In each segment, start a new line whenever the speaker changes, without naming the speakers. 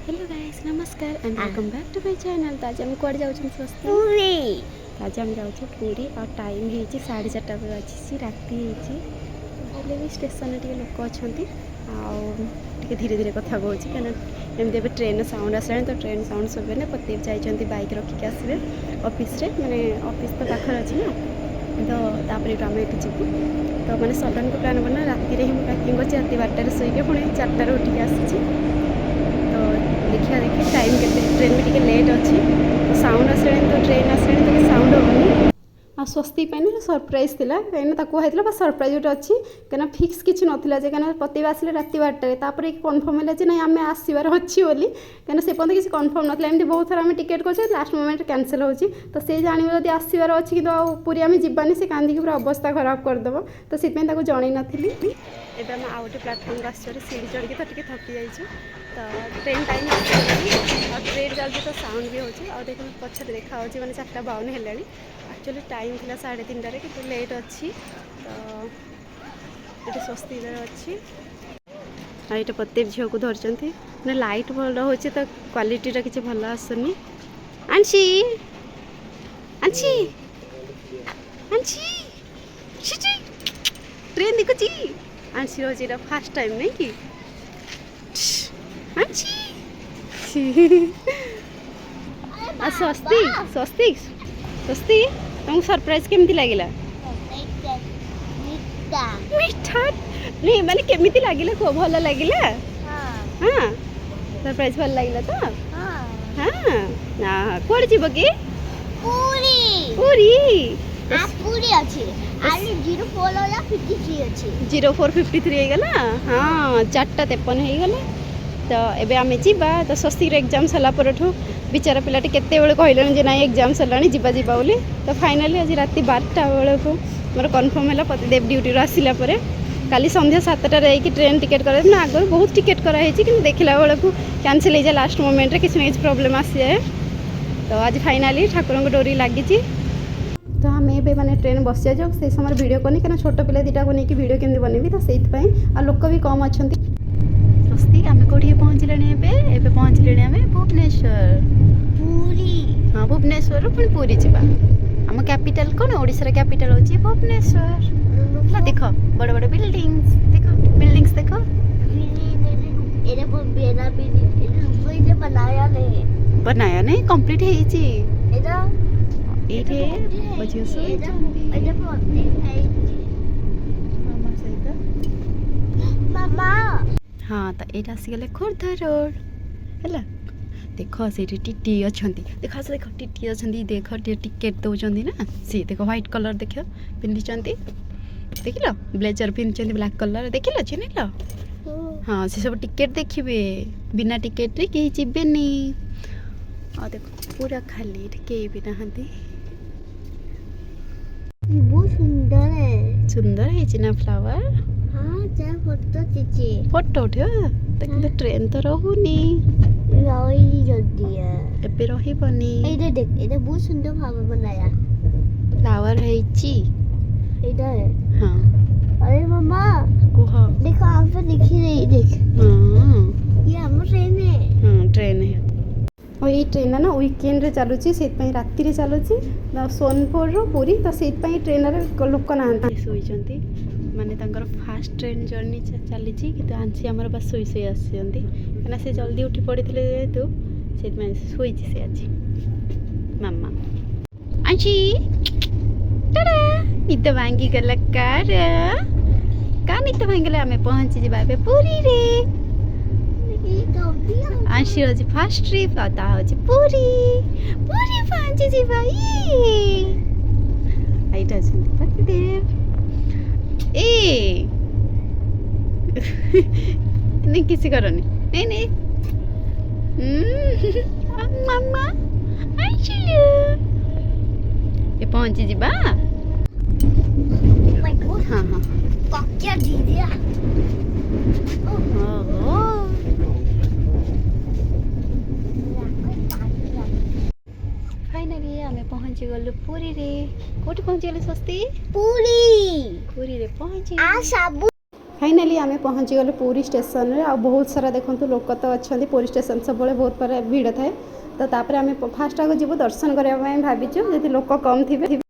Hello guys नमस्कार and welcome back to my channel. तो आज हम कुआडे जाउछन पूरी आज हम जाउछु पूरी और टाइम हेछि 4:30 बजे अछि राती हेछि बोले भी स्टेशन रे लोक अछंती आ धीरे धीरे कथा कहूँ क्या एमती ए ट्रेन साउंड आसा तो ट्रेन साउंड सुबे ना पति जाइए बैक रखिक आसवे ऑफिस रे माने ऑफिस तो पाखर अच्छी ना तो तापर आम ये जीवु तो मैंने सडन को प्लान बना राति ही पैकिंग कर राति 12 शोक पुणी 4 उठिक आसी तो देखिए टाइम के ट्रेन भी टे लेट अच्छी तो साउंड आसा तो ट्रेन आसा तो साउंड होनी आ स्वस्ति ना सरप्राइज थी कहीं कहता बस सरप्राइज गोटे अच्छी कहीं फिक्स किसी नाला कहीं पति आसे राति 12 कन्फर्म है ना आम आसबार अच्छी बोली कहीं से पर्यटन किसी कन्फर्म नाला एमती बहुत थर आम टिकेट कर लास्ट मोमेंट कैंसल होची तो से जान जब आसबार अच्छी कि पूरी आम जीवानी से कांदिकी पूरा अवस्था खराब करदेव तो से जन नी एवं आम आउ गए प्लाटफर्म को आसर सीढ़ी चढ़ी तो टे थकी जाइए तो ट्रेन टाइम और ट्रेन चलती तो साउंड भी हो देख पछे देखा मैंने 4:52 है एक्चुअली टाइम थी 3:30 कि लेट अच्छी तो ये स्वस्ति अच्छी और ये प्रत्येक झील को धरती मैंने लाइट भल हो तो क्वालिटी किसी भल आसुनी आंशी आंशी आंशी ट्रेन देखुची आंशी रोज फास्ट टाइम नहीं कि स्वस्ति स्वस्ति स्वस्ति तुमको सरप्राइज केमती लगिला मीठा नहीं माने केमती लगिला को भल लगिला हां सरप्राइज भल लगिला तो हां हां कोड जीव की पूरी पूरी आ पूरी अछि आली 04 वाला 53 अछि 0453 हे गला हां 4:53 हे गला तो एबे आमे जीवा तो स्वस्ति एग्जाम सरला परठू बिचारा पिलाटी केते बेले कहलन जे नाही एग्जाम सरलानी जीवा जीवा बोली तो फाइनली आज रात 12टा बेले को मोर कन्फर्म हैला पतिदेव ड्यूटी रो आसिला परे काली संध्या 7टा रे कि ट्रेन टिकेट करे ना आगर बहुत टिकेट करा हेची कि देखिला बेले को कैंसिल हो जाए लास्ट मोमेंट रे किछ ना किछ प्रॉब्लम आसी जाए तो आज फाइनली ठाकुर को डोरी लागी तो आम ए मैंने ट्रेन बस जाऊ से समय वीडियो करनी क्या छोट पिला दुटा को लेकिन वीडियो केमती बनैबी तो से आ लोक भी कम अच्छा स्वस्ति आम कौटी पहुँचले एवं पहुँचले आम भुवनेश्वर पूरी हाँ भुवनेश्वर पुणी पूरी जावा आम कैपिटल कौन ओडिशा कैपिटल होची भुवनेश्वर देख बड़ बड़ बिल्डिंग्स देख बनाया नहीं कंप्लीट हाँ तो ये आसीगले खोर्धा रोड है देख से टीटी अच्छा देख देख टीटी अच्छा देख टिकेट दौरान ना सी देख व्हाइट कलर देख पिंधि देख लो ब्लेजर पिंधि ब्लैक कलर देख लो चिन्ह लो हाँ से सब टिकेट देखिए बिना टिकेट रे कहीं जीवेनी और देखो पूरा खाली कहीं भी नहांती
बहुत सुंदर है
सुंदर है ना फ्लावर
हाँ जा फोटो खींचे
फोटो उठे तो ट्रेन तो रहुनी
रही जल्दी है
एबे रही बनी
इधर देख इधर बहुत सुंदर फ्लावर बनाया
फ्लावर है ची
इधर
हाँ
अरे मम्मा
कुह
देखो आप पे दिखी नहीं देख
हाँ
ये हम ट्रेन है
हाँ ट्रेन है और ये ट्रेन ना वीकेंड रे चलुची से राति रे चलुची सोनपुर रो पूरी तो से ट्रेन रे लोक ना सोईचंती माने तांकर फास्ट ट्रेन जर्नी चली कि आंसी आमर बस शोई शोई आसती कहीं से जल्दी उठी पड़े जेहेतु से शोई से आज मामा आंसी टाटा निद भांगी गला का निद भांगले आम पहुँची जावा पूरी रे आंशी आज फास्ट ट्रिप आता हूँ पूरी पूरी पहुँची जावा ये पतिदेव ए नहीं किसी करनी नहीं नहीं मामा ये पहुंची जीबा हाँ हाँ
क्या दी दिया
फाइनली आम पहुँची गलु पूरी रे कोठी पहुँची गलु स्वस्ति
पूरी
पूरी रे पहुँची
आ सब
फाइनाली आम पहुँचीगलु पुरी स्टेशन रे आ बहुत सारा देखो लोक तो अच्छा पुरी स्टेशन सब बहुत सारा भिड़ थाए तो तापर आम फास्ट आगे जीव दर्शन करने भाविचु जी लोक कम थे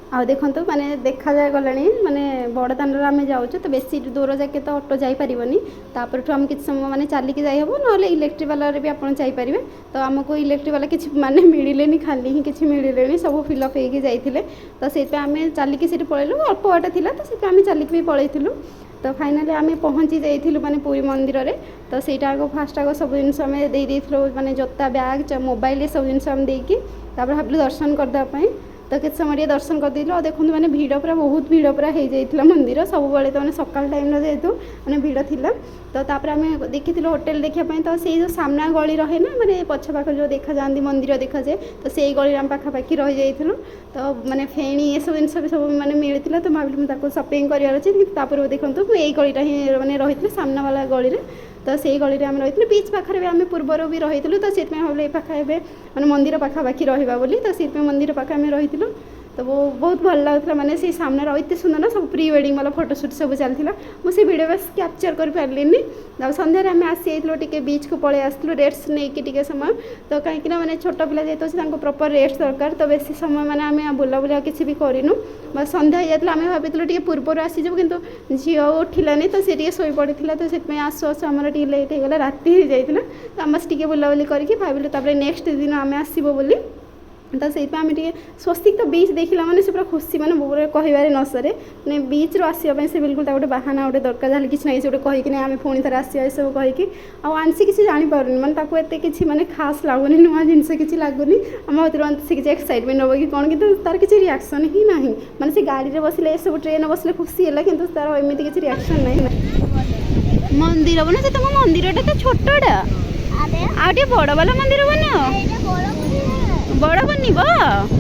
आ देखो माने देखा जाए गलानी माने बड़दान आम जाऊँ तो बेसी दूर जाके तो ऑटो जापरनी तापर आम कि समय माने चलिकी जाइए ना इलेक्ट्रिक वाला भी आप जापरेंगे तो आमको इलेक्ट्रिक वाला किसी माने मिले खाली ही किसी मिले सब फिलअप होगी जाइए तो से आम चलिकी सीट पलैलु अल्प बाटा था तो से आम चलिकी भी पलैलु तो फाइनाली आम पहुँची जाइलु माने पुरी मंदिर रे तो सहीटा आग फास्ट आग सब जिन माने जोता बैग मोबाइल सब जिन देकी भाविलु दर्शन करदेवाई तो किसी समय दर्शन कर देलु देखो मैंने भिड़ पूरा बहुत भिड़ पूरा हो जाता मंदिर सब बड़े तो मैंने सकाल टाइम जेहेतु मैंने भिड़ थिला तो तापर आम देखी होटेल देखापी तो से जो सामना गली रहे ना माने पछ पाख जो देखा जाती मंदिर देखा जाए तो से गली आम पाखापाखि रही जाइलु तो माने फेणी ये सब जिन सब मैंने मिलता तो भाविलु मुझे सपिंग कर अच्छे देखो यही गलीटा ही मैंने रही सामना वाला गली में तो से गली आम रही बीच पाखे भी आम पूर्वर भी रही तो से भाविलु ये पाखा मैंने मंदिर पाखापाखि रहा बोली तो से मंदिर पाखे आम रही तो वो बहुत भल लगुला मैंने से सामने रही सुंदर ना सब प्री वेडिंग वाला फोटोशूट सब चलता मुझे वीडियो बस कैप्चर कर पार्लिनी सन्धार आम आसी टे बीच को पलि आसलु रेस्ट नहीं समय तो कहीं मैंने छोट पिला जेहतु प्रॉपर रेस्ट दरकार तो बेसी समय मैंने आम बुलाबुला किसी भी करूँ बस सन्ध्या हो जाता आम भाई टे पूर्वर आसीजु कितु झील उठिलानी तो सी शोई पड़ा तो से आसु आसु आमर टे लेट हो गला राति हो जाता तो आम टे बुलाबुली करके भाविलु नेक्स्ट दिन आम आसबो बोली तो से आम स्वस्तिक तो बीच देखला मैंने से पूरा खुशी मैंने कहबारे न सरे मैंने बीच रू आसवाई से बिल्कुल गोटे बहाना गोटे दरकार जहाँ किसी ना गोटे कहीकि आम पुणी थे आसा सब कहीकि आंसी किसी जापर मैंने एत कि मैंने खास लगुनि नुआ जिनस किसी लगुनि आम भर से किसी एक्साइटमेंट हम कि कौन कि तार किसी रिएक्शन ही ना मैंने से गाड़ी में बसले सब ट्रेन बसले खुशी है कि तार एमती किसी रिएक्शन ना मंदिर बना से तुम मंदिर तो छोटा आटे बड़ वाला मंदिर बना बड़ बनब